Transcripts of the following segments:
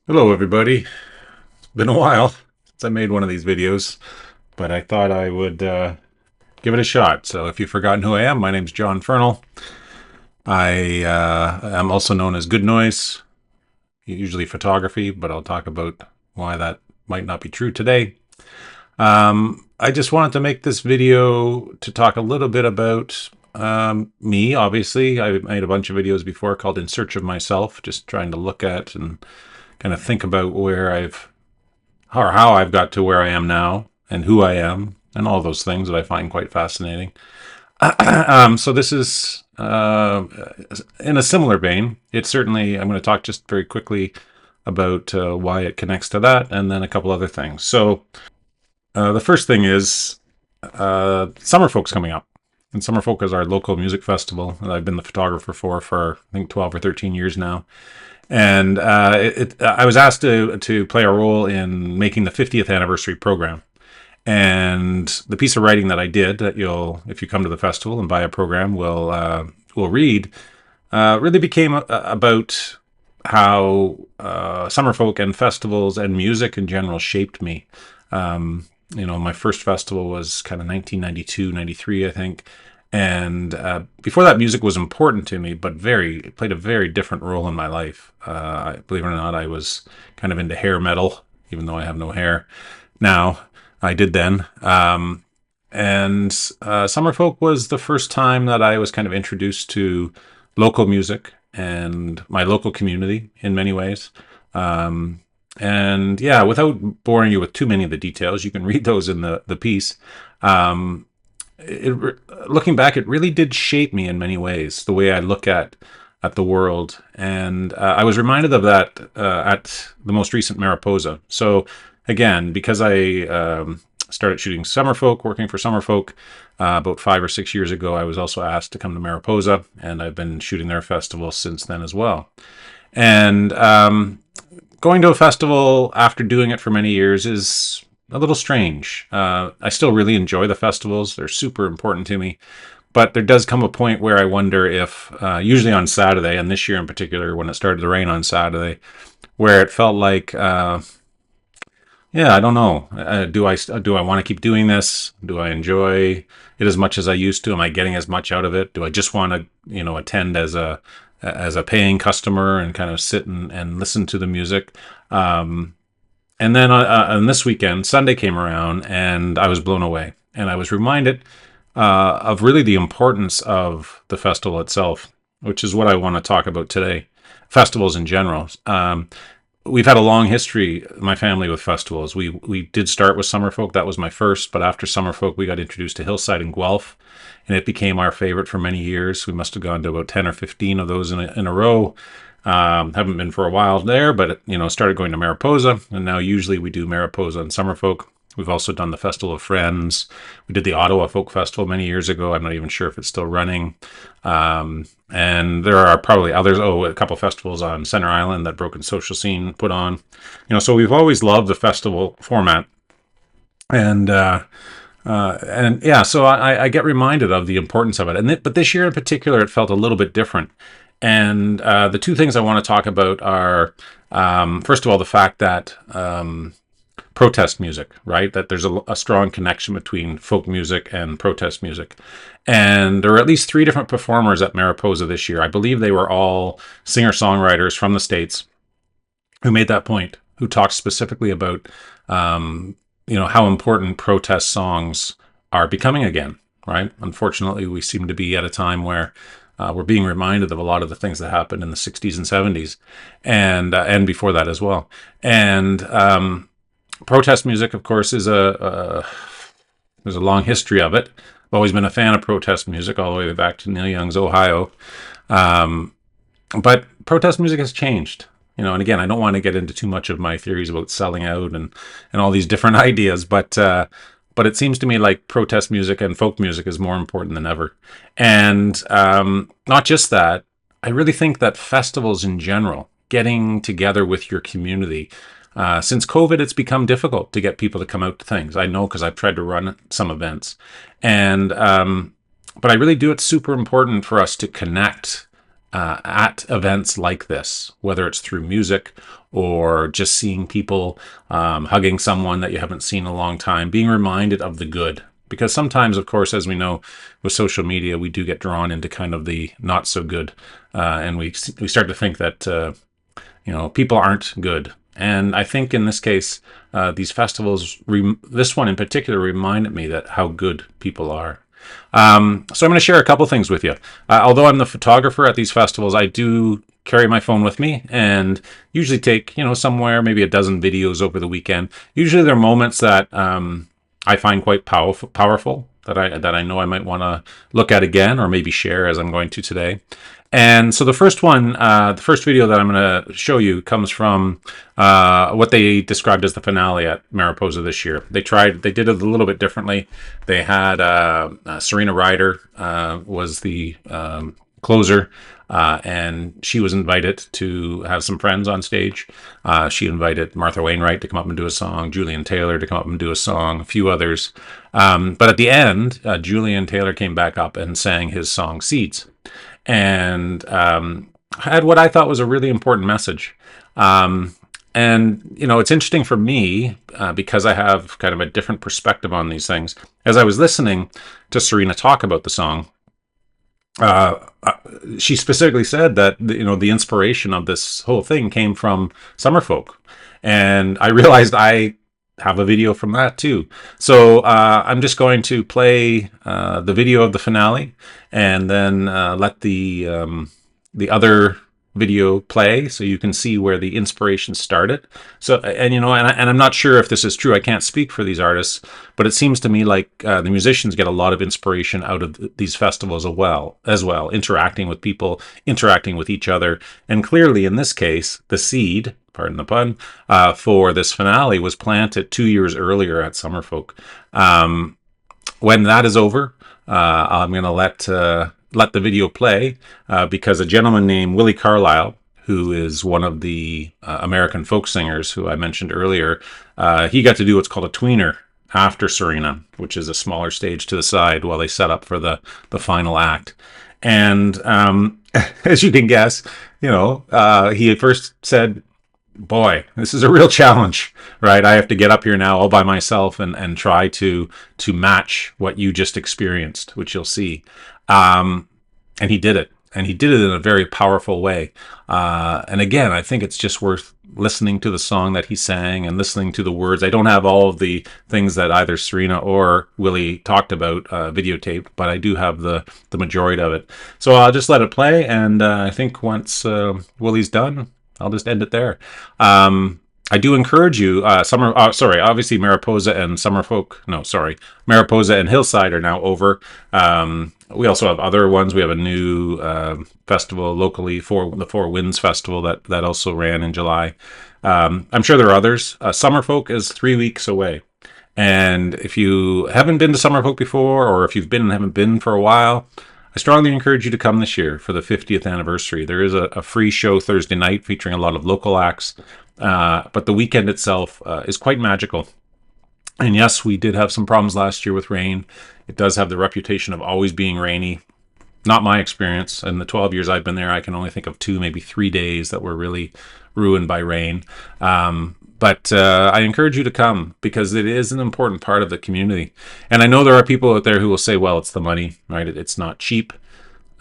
Hello, everybody. It's been a while since I made one of these videos, but I thought I would give it a shot. So, if you've forgotten who I am, my name's John Fernal. I am also known as Good Noise, usually photography, but I'll talk about why that might not be true today. I just wanted to make this video to talk a little bit about me. Obviously, I made a bunch of videos before called In Search of Myself, just trying to look at and kind of think about where I've or how I've got to where I am now and who I am and all those things that I find quite fascinating. So this is in a similar vein. It's certainly I'm going to talk just very quickly about why it connects to that, and then a couple other things. So the first thing is Summerfolk's coming up. And Summerfolk is our local music festival that I've been the photographer for I think 12 or 13 years now. And I was asked to play a role in making the 50th anniversary program. And the piece of writing that I did, that you'll, if you come to the festival and buy a program, will read, really became about how Summerfolk and festivals and music in general shaped me. My first festival was kind of 1992, 93, I think. And before that, music was important to me, but it played a very different role in my life. Believe it or not, I was kind of into hair metal, even though I have no hair now. I did then. And Summerfolk was the first time that I was kind of introduced to local music and my local community in many ways. And yeah, without boring you with too many of the details, you can read those in the piece. Um, Looking back, it really did shape me in many ways, the way I look at the world. And I was reminded of that at the most recent Mariposa. So again, because I started shooting Summerfolk, working for Summerfolk about 5 or 6 years ago, I was also asked to come to Mariposa, and I've been shooting their festival since then as well. And going to a festival after doing it for many years is a little strange. I still really enjoy the festivals. They're super important to me. But there does come a point where I wonder if, usually on Saturday, and this year in particular, when it started to rain on Saturday, where it felt like, yeah, I don't know. Do I want to keep doing this? Do I enjoy it as much as I used to? Am I getting as much out of it? Do I just want to, attend as a paying customer and kind of sit and listen to the music? And then on this weekend, Sunday came around, and I was blown away. And I was reminded of really the importance of the festival itself, which is what I want to talk about today. Festivals in general. We've had a long history, my family, with festivals. We did start with Summerfolk. That was my first. But after Summerfolk, we got introduced to Hillside in Guelph, and it became our favorite for many years. We must have gone to about 10 or 15 of those in a row. Haven't been for a while there, but started going to Mariposa, and now usually we do Mariposa and Summerfolk. We've also done the Festival of Friends. We did the Ottawa Folk Festival many years ago. I'm not even sure if it's still running. And there are probably others. Oh, a couple festivals on Center Island that Broken Social Scene put on. So we've always loved the festival format. And yeah, so I get reminded of the importance of it. But this year in particular, it felt a little bit different. And the two things I want to talk about are, first of all, the fact that protest music, right? That there's a strong connection between folk music and protest music. And there are at least three different performers at Mariposa this year. I believe they were all singer-songwriters from the States who made that point, who talked specifically about, how important protest songs are becoming again, right? Unfortunately, we seem to be at a time where we're being reminded of a lot of the things that happened in the 60s and 70s and before that as well. And protest music, of course, there's a long history of it. I've always been a fan of protest music all the way back to Neil Young's Ohio. But protest music has changed. And again, I don't want to get into too much of my theories about selling out and all these different ideas, but it seems to me like protest music and folk music is more important than ever. And not just that, I really think that festivals in general, getting together with your community, since COVID, it's become difficult to get people to come out to things. I know because I've tried to run some events. And but I really do. It's super important for us to connect at events like this, whether it's through music or just seeing people hugging someone that you haven't seen in a long time, being reminded of the good. Because sometimes, of course, as we know, with social media, we do get drawn into kind of the not so good, and we start to think that people aren't good. And I think in this case, these festivals, this one in particular, reminded me that how good people are. So I'm going to share a couple things with you. Although I'm the photographer at these festivals, I do carry my phone with me and usually take, somewhere maybe a dozen videos over the weekend. Usually there are moments that I find quite powerful that I know I might want to look at again or maybe share as I'm going to today. And so the first video that I'm going to show you comes from what they described as the finale at Mariposa this year. They did it a little bit differently. They had Serena Ryder was the closer, and she was invited to have some friends on stage. She invited Martha Wainwright to come up and do a song, Julian Taylor to come up and do a song, a few others. But at the end, Julian Taylor came back up and sang his song Seeds, and had what I thought was a really important message. And it's interesting for me because I have kind of a different perspective on these things. As I was listening to Serena talk about the song, she specifically said that the inspiration of this whole thing came from Summerfolk, and I realized I have a video from that too. So I'm just going to play the video of the finale, and then let the other video play so you can see where the inspiration started. So and I'm not sure if this is true. I can't speak for these artists, but it seems to me like the musicians get a lot of inspiration out of these festivals as well, interacting with people, interacting with each other. And clearly in this case, the seed, pardon the pun, for this finale was planted 2 years earlier at Summerfolk. When that is over, I'm going to let the video play because a gentleman named Willie Carlisle, who is one of the American folk singers who I mentioned earlier, he got to do what's called a tweener after Serena, which is a smaller stage to the side while they set up for the final act. And as you can guess, he at first said, boy, this is a real challenge, right? I have to get up here now all by myself and try to match what you just experienced, which you'll see. And he did it. And he did it in a very powerful way. And again, I think it's just worth listening to the song that he sang and listening to the words. I don't have all of the things that either Serena or Willie talked about videotaped, but I do have the majority of it. So I'll just let it play. And I think once Willie's done, I'll just end it there. I do encourage you, obviously Mariposa and Mariposa and Hillside are now over. We also have other ones. We have a new festival locally, the Four Winds Festival that also ran in July. I'm sure there are others. Summerfolk is 3 weeks away. And if you haven't been to Summerfolk before, or if you've been and haven't been for a while, I strongly encourage you to come this year for the 50th anniversary. There is a free show Thursday night featuring a lot of local acts, but the weekend itself is quite magical. And yes, we did have some problems last year with rain. It does have the reputation of always being rainy. Not my experience. In the 12 years I've been there, I can only think of 2, maybe 3 days that were really ruined by rain. But I encourage you to come because it is an important part of the community. And I know there are people out there who will say, well, it's the money, right? It's not cheap.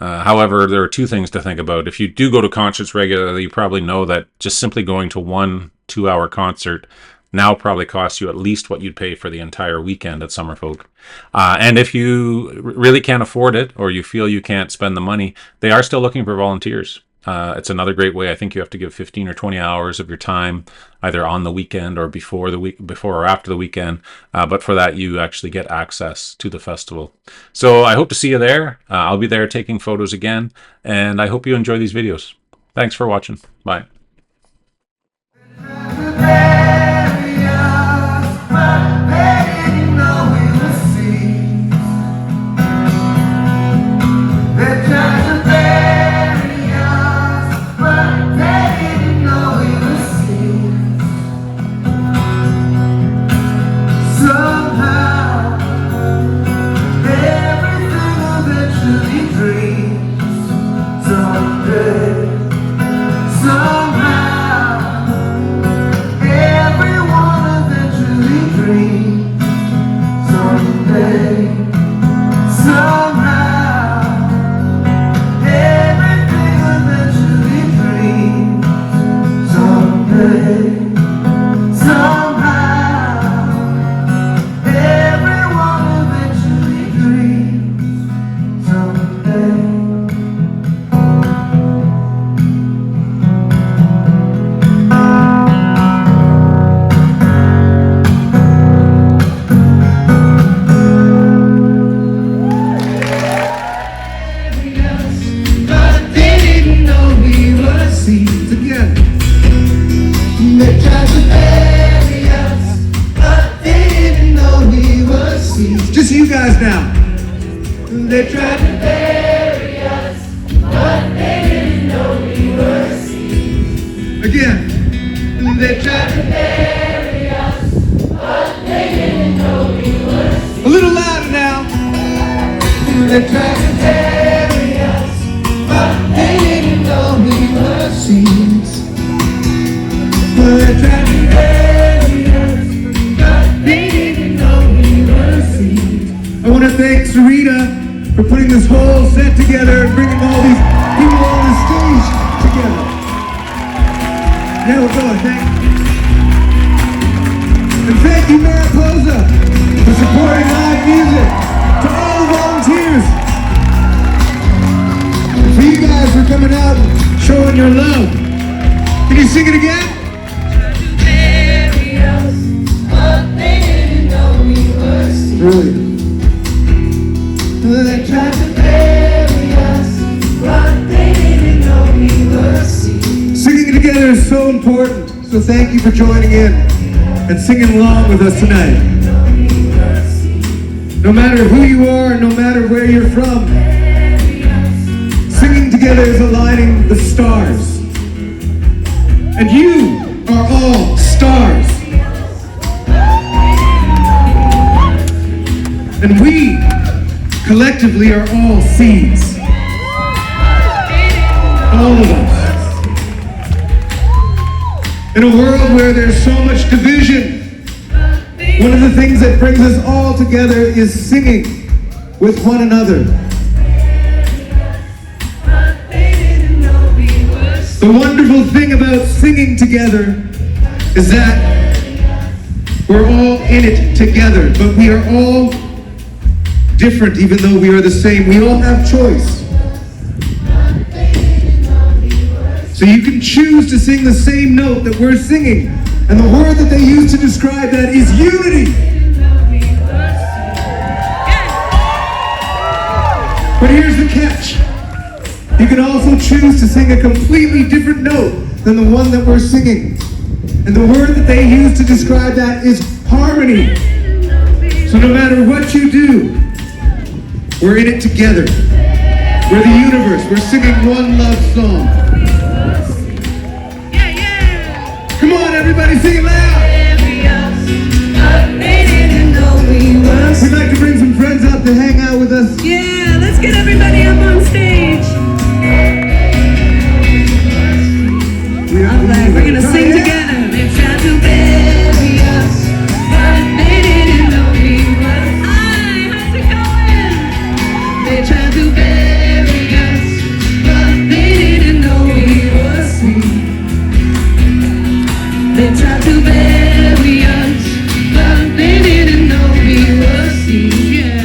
However, there are two things to think about. If you do go to concerts regularly, you probably know that just simply going to 1 2-hour concert now probably costs you at least what you'd pay for the entire weekend at Summerfolk. And if you really can't afford it, or you feel you can't spend the money, they are still looking for volunteers. It's another great way. I think you have to give 15 or 20 hours of your time, either on the weekend or before or after the weekend. But for that, you actually get access to the festival. So I hope to see you there. I'll be there taking photos again, and I hope you enjoy these videos. Thanks for watching. Bye. Someday someday, somehow, everyone eventually dreams someday. But they didn't know we were seeds again. They tried to bury us, but they didn't know we were seeds. Just you guys now. They tried to bury us, but they didn't know we were seeds. Again. They tried to bury us, but they didn't know we were seeds. A little louder now. They tried to bury us, but they didn't know we were seeds. They tried to bury us, but they didn't know we were seeds. I want to thank Sarita for putting this whole set together and bringing all these people on the stage together. Yeah, we're going. Thank you. And thank you, Mariposa, for supporting live music. To all the volunteers. For you guys for coming out and showing your love. Can you sing it again? Really? They tried to bury us, but they didn't know we were seeds. Singing together is so important, so thank you for joining in and singing along with us tonight. No matter who you are, no matter where you're from, singing together is aligning the stars. And you are all stars. And we, collectively, are all seeds. All of us. In a world where there's so much division, one of the things that brings us all together is singing with one another. The wonderful thing about singing together is that we're all in it together, but we are all different even though we are the same. We all have choice. So you can choose to sing the same note that we're singing, and the word that they use to describe that is unity. But here's the catch. You can also choose to sing a completely different note than the one that we're singing. And the word that they use to describe that is harmony. So no matter what you do, we're in it together. We're the universe. We're singing one love song. Come on, everybody, sing it loud. We'd like to bring some friends up to hang out with us. Yeah, let's get everybody up on stage. All right, we're gonna sing together. They tried to bury us, but they didn't know we were. Hi, how's it going? They tried to bury us, but they didn't know we were sweet. They tried to bury us, but they didn't know we were sweet. Yeah.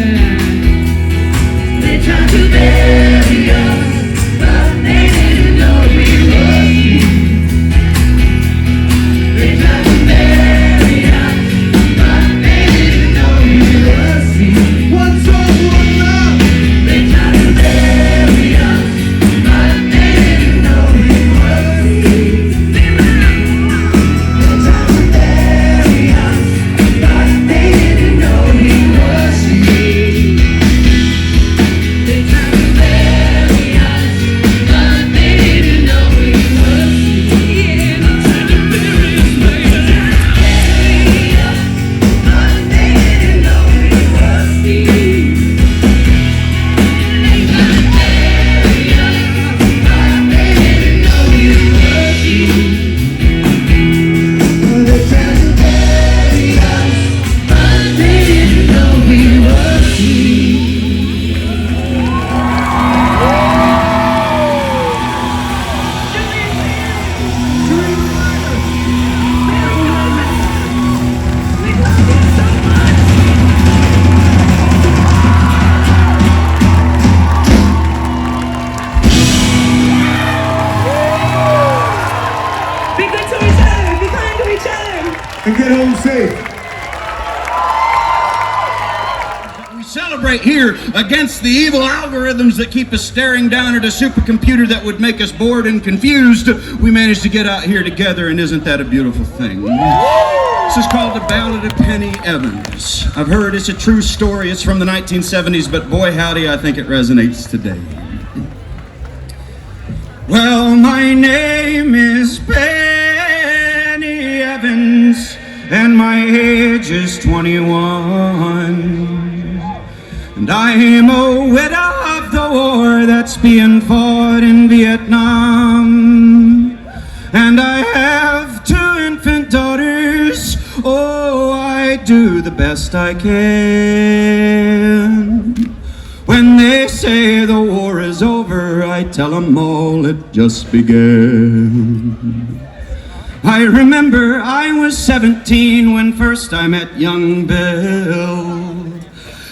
each other. And get home safe. We celebrate here against the evil algorithms that keep us staring down at a supercomputer that would make us bored and confused. We managed to get out here together, and isn't that a beautiful thing? This is called The Ballad of Penny Evans. I've heard it's a true story. It's from the 1970s, but boy howdy, I think it resonates today. Well, my name is Penny Evans, and my age is 21. And I am a widow of the war that's being fought in Vietnam. And I have 2 infant daughters. Oh, I do the best I can. When they say the war is over, I tell them all it just began. I remember I was 17 when first I met young Bill.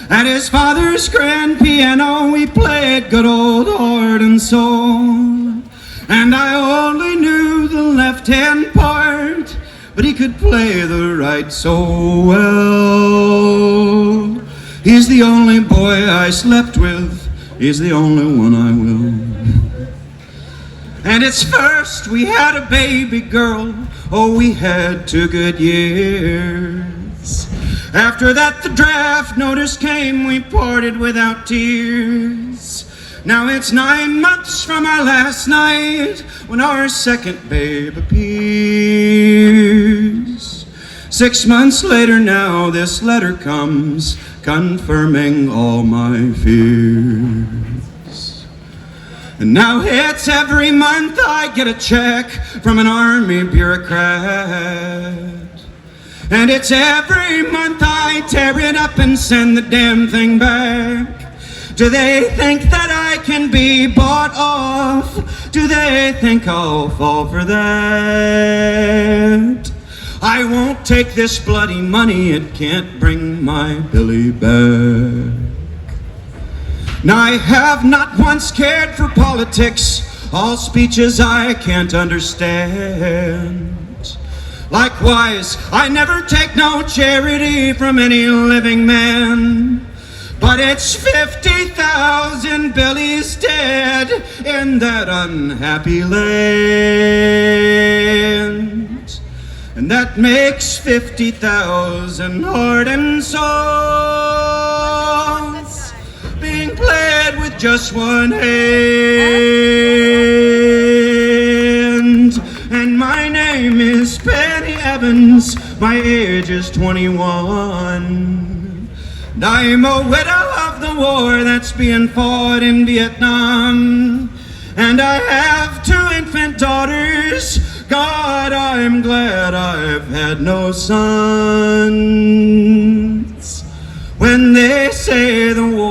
At his father's grand piano we played good old Heart and Soul. And I only knew the left-hand part, but he could play the right so well. He's the only boy I slept with, he's the only one I will. And it's first we had a baby girl, oh we had 2 good years. After that the draft notice came, we parted without tears. Now it's 9 months from our last night when our second babe appears. 6 months later now this letter comes, confirming all my fears. And now it's every month I get a check from an army bureaucrat. And it's every month I tear it up and send the damn thing back. Do they think that I can be bought off? Do they think I'll fall for that? I won't take this bloody money, it can't bring my Billy back. Now I have not once cared for politics, all speeches I can't understand. Likewise, I never take no charity from any living man. But it's 50,000 Billies dead in that unhappy land. And that makes 50,000 heart and souls being played with just one hand. And my name is Penny Evans, my age is 21. And I'm a widow of the war that's being fought in Vietnam. And I have 2 infant daughters. God, I'm glad I've had no sons. When they say the war